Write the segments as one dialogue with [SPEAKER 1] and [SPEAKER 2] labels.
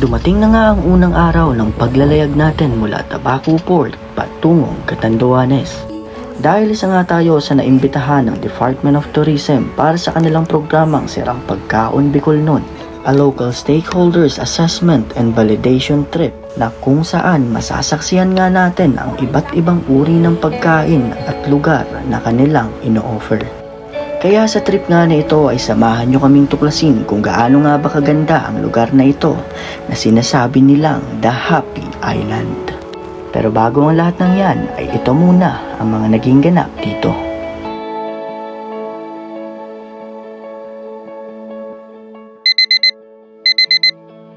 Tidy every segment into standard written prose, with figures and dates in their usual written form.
[SPEAKER 1] Dumating na nga ang unang araw ng paglalayag natin mula Tabaco Port patungong Catanduanes. Dahil isa nga tayo sa naimbitahan ng Department of Tourism para sa kanilang programang Sirang Pagkaon Bicol noon, a local stakeholders assessment and validation trip na kung saan masasaksihan nga natin ang iba't ibang uri ng pagkain at lugar na kanilang ino-offer. Kaya sa trip nga na ito ay samahan nyo kaming tuklasin kung gaano nga ba kaganda ang lugar na ito na sinasabi nilang The Happy Island. Pero bago ang lahat ng yan ay ito muna ang mga naging ganap dito.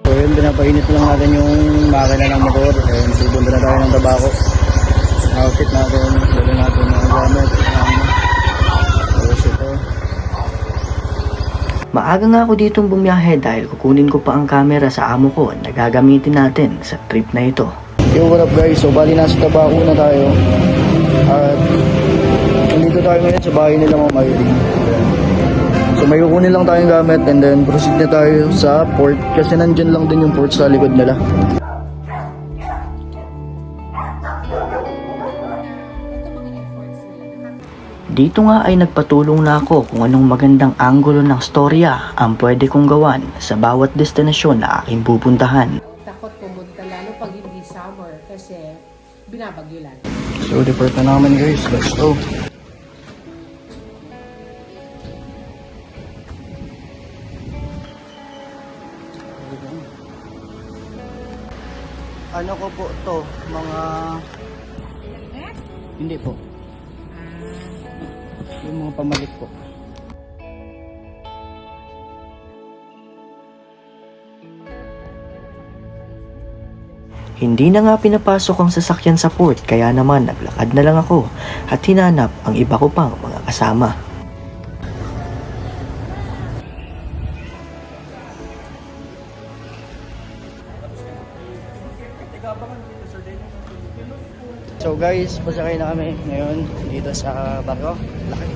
[SPEAKER 2] So yun, pinapainit lang natin yung makina ng motor. Ayun, sibunda na tayo ng tabako. Outfit natin, dali natin ng gamit. Tapos ito.
[SPEAKER 1] Maaga nga ako ditong bumiyahe dahil kukunin ko pa ang camera sa amo ko na gagamitin natin sa trip na ito.
[SPEAKER 2] Yo, what up guys? So bali nasa tabako na tayo. At nandito tayo ngayon sa bahay nila Ma'am Irene. So may kukunin lang tayong gamit and then proceed na tayo sa port kasi nandyan lang din yung port sa likod nila.
[SPEAKER 1] Dito nga ay nagpatulong na ako kung anong magandang anggulo ng storya ang pwede kong gawan sa bawat destinasyon na aking pupuntahan.
[SPEAKER 3] Takot pumunta lalo pag hindi summer kasi binabagyo lang.
[SPEAKER 2] So depart na namin guys, let's go. Ano ko po to, mga... Hindi po. Yung mga pamalit po.
[SPEAKER 1] Hindi na nga pinapasok ang sasakyan sa port kaya naman naglakad na lang ako at hinanap ang iba ko pang mga kasama.
[SPEAKER 2] So guys, pasakay na kami ngayon dito sa barko. Laki.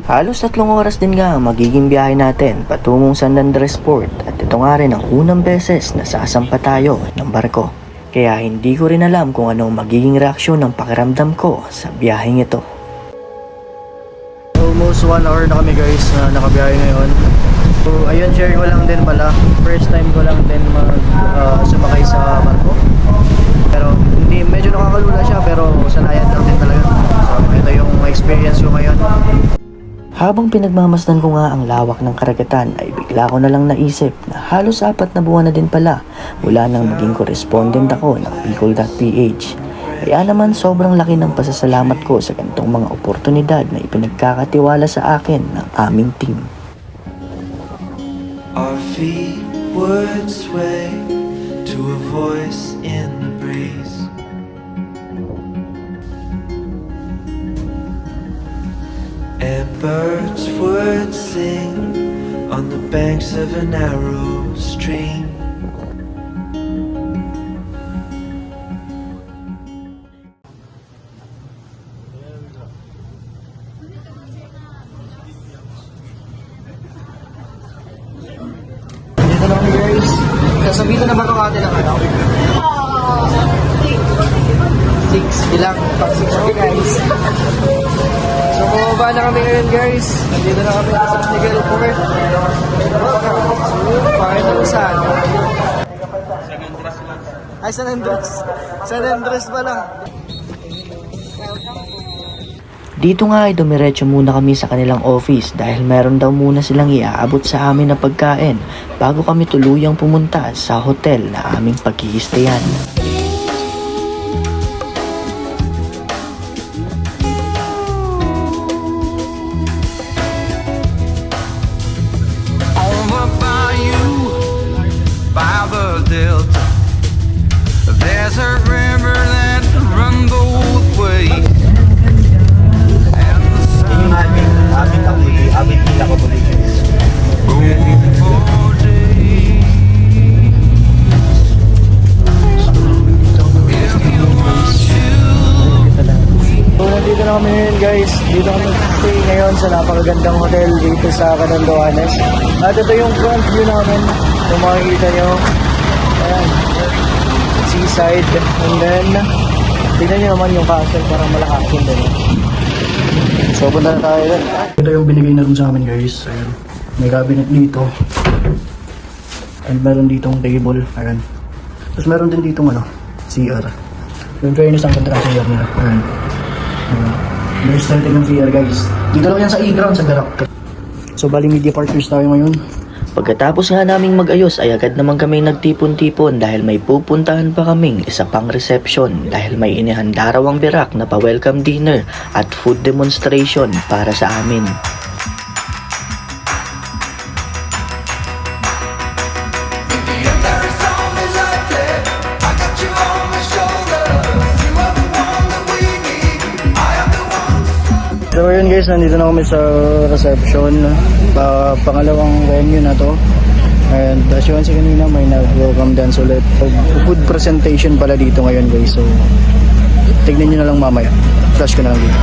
[SPEAKER 1] Halos 3 oras din nga ang magiging biyahe natin patungong San Andres Port at ito nga rin ang unang beses na sasampa tayo ng barko. Kaya hindi ko rin alam kung anong magiging reaksyon ng pakiramdam ko sa biyaheng ito.
[SPEAKER 2] Almost 1 hour na kami guys na nakabiyahe ngayon. So ayun, share ko lang din pala. First time ko lang din sumakay sa barko. Pero hindi, medyo nakakalula siya pero sanayan lang din talaga. So ito yung experience ko ngayon.
[SPEAKER 1] Habang pinagmamasdan ko nga ang lawak ng karagatan ay bigla ko na lang naisip na halos 4 na buwan na din pala mula nang maging correspondent ako ng Bicol.ph. Kaya naman sobrang laki ng pasasalamat ko sa ganitong mga oportunidad na ipinagkakatiwala sa akin ng aming team.
[SPEAKER 4] Our feet would sway to a voice in the breeze. And birds would sing on the banks of a narrow stream.
[SPEAKER 2] Dito na kami guys. Sasabihin na ba ito natin ang ano? 6 bilang. Pag 6 kami guys. So bumaba na kami ngayon guys. Nandito na kami sa San Miguel Port. Final saan? Ay, San Andres. San Andres pa lang.
[SPEAKER 1] Dito nga ay dumiretso muna kami sa kanilang office dahil meron daw muna silang iaabot sa amin na pagkain bago kami tuluyang pumunta sa hotel na aming pag-iistayan.
[SPEAKER 4] Over by you, by the delta, there's a river that runs both ways. And the sun
[SPEAKER 2] Abit nila ko tuloy guys.
[SPEAKER 4] going for days.
[SPEAKER 2] na kami ngayon guys. Dito kami stay ngayon sa napakagandang hotel dito sa Catanduanes. At ito yung front view namin. Kung makikita nyo. Ayan. Seaside. And then, tignan nyo naman yung castle, parang malakasin din. So, punta na tayo doon. Ito yung binigay na room sa amin guys. Ayan. May cabinet dito. And meron ditong table. Ayan. Tapos meron din ditong CR. Yung fairness ang ganda ng CR nila. Ayan. Very aesthetic ng CR guys. Dito lang yan sa E-Ground sa Garak. So bali media partners tayo ngayon.
[SPEAKER 1] Pagkatapos nga naming mag-ayos ay agad naman kami nagtipon-tipon dahil may pupuntahan pa kaming isa pang reception dahil may inihanda raw ang Birak na pa-welcome dinner at food demonstration para sa amin.
[SPEAKER 2] So yun guys, nandito na kami sa reception. Pangalawang venue na to. And as you can see kanina, may nag-welcome dance ulit. Food presentation pala dito ngayon guys. So tignan nyo na lang mamaya. Flash ko na lang dito.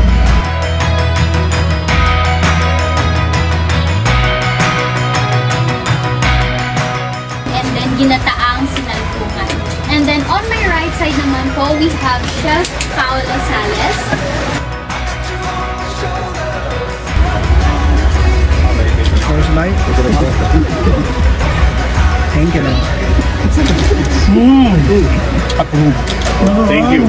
[SPEAKER 5] And then ginataang sinalpungan. And then on my right side naman po, we have Chef Paolo Sales.
[SPEAKER 2] First bite. Thank you.
[SPEAKER 6] Thank you.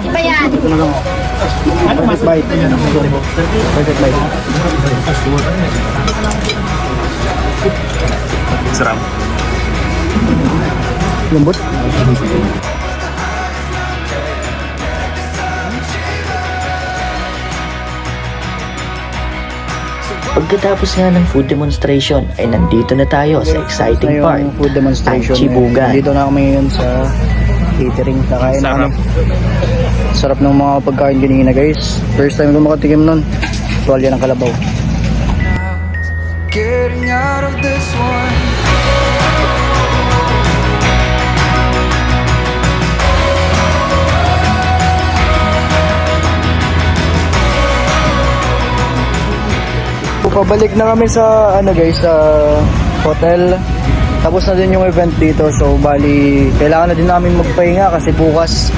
[SPEAKER 5] Iba yan.
[SPEAKER 2] Perfect bite. Perfect bite.
[SPEAKER 6] Sarap.
[SPEAKER 2] Lambot.
[SPEAKER 1] Pagkatapos nga ng food demonstration ay nandito na tayo sa exciting part,
[SPEAKER 2] Yung food demonstration.
[SPEAKER 1] ang Chibugan.
[SPEAKER 2] Dito na kami ngayon sa catering. Kakain na kami. Sarap ng mga pagkain kanina guys. First time ko makatikim nun. Tuwalya ng kalabaw.
[SPEAKER 4] Getting out of this one.
[SPEAKER 2] Pabalik na kami sa guys, sa hotel. Tapos na din yung event dito. So bali, kailangan na din namin magpahinga kasi bukas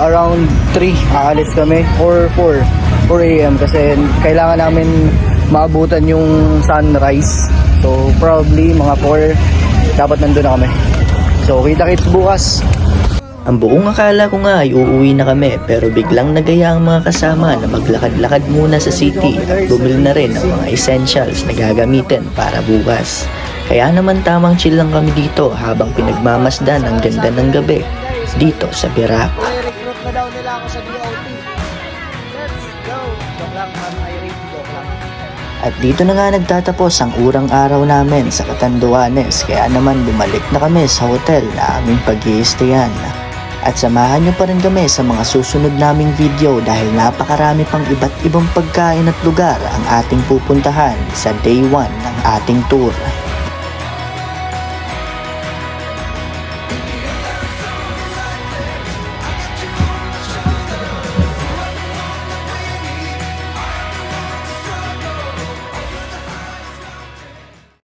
[SPEAKER 2] around 3 aalis kami or 4 a.m. kasi kailangan namin maabutan yung sunrise. So probably mga 4 dapat nandun na kami. So kita-kits bukas.
[SPEAKER 1] Ang buong akala ko nga ay uuwi na kami pero biglang nagaya ang mga kasama na maglakad-lakad muna sa city at bumili na rin ng mga essentials na gagamitin para bukas. Kaya naman tamang chill lang kami dito habang pinagmamasdan ang ganda ng gabi dito sa Birak.
[SPEAKER 2] Recruit na daw nila ako sa DOT. Let's go! Joke lang, Irene. Joke lang.
[SPEAKER 1] At dito na nga nagtatapos ang urang araw namin sa Catanduanes kaya naman bumalik na kami sa hotel na aming pag-i-stayan. At samahan nyo pa rin kami sa mga susunod naming video dahil napakarami pang iba't ibang pagkain at lugar ang ating pupuntahan sa day 1 ng ating tour.